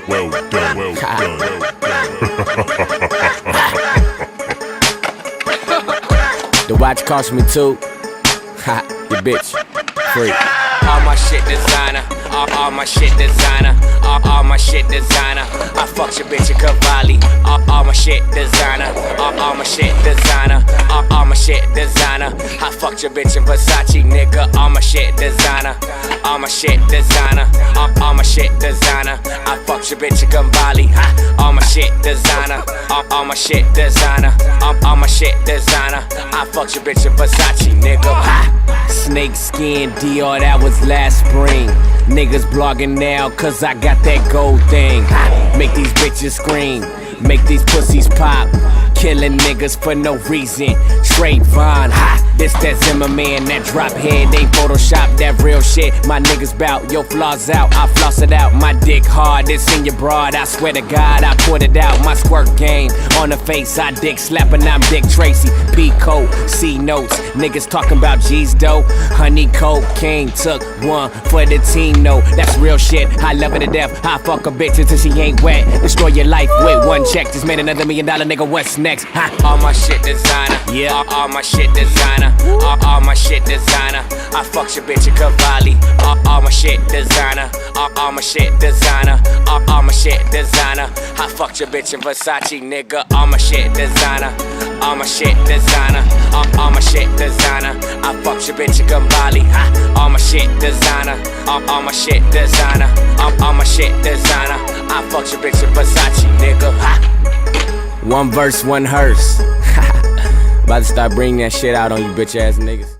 Well done, well done, well done. The watch cost me $2. Ha, you bitch. Free. All my shit designer, all my shit designer, all my shit designer. I fucked your bitch in Cavalli. All my shit designer, all my shit designer, all my shit designer. I fucked your bitch in Versace, nigga. All my shit designer, all my shit designer, all my shit designer. I fucked your bitch in Cavalli. All my shit designer, all my shit designer, all my shit designer. I fucked your bitch in Versace, nigga. Snake skin Dior, that was last spring. Niggas blogging now cause I got that gold thing. Make these bitches scream, make these pussies pop. Killing niggas for no reason. Straight Von, this that Zimmerman, that drop head ain't Photoshop, that real shit. My niggas bout, your flaws out, I floss it out. My dick hard, it's in your broad, I swear to God, I put it out. My squirt game, on the face, I dick slapping, I'm Dick Tracy. P-Coat, C-Notes, niggas talking about G's dough. Honey cocaine, took one for the team, no. That's real shit, I love her to death. I fuck a bitch until she ain't wet. Destroy your life with one check, just made another $1 million, nigga, what's next? All my shit designer, yeah. All my shit designer, all my shit designer. I fucked your bitch in Cavalli. All my shit designer, all my shit designer, all my shit designer. I fucked your bitch in Versace, nigga. All my shit designer, all my shit designer, all my shit designer. I fucked your bitch in Cavalli. All my shit designer, all my shit designer, all my shit designer. I fucked your bitch in Versace, nigga. One verse, one hearse. About to start bringing that shit out on you bitch ass niggas.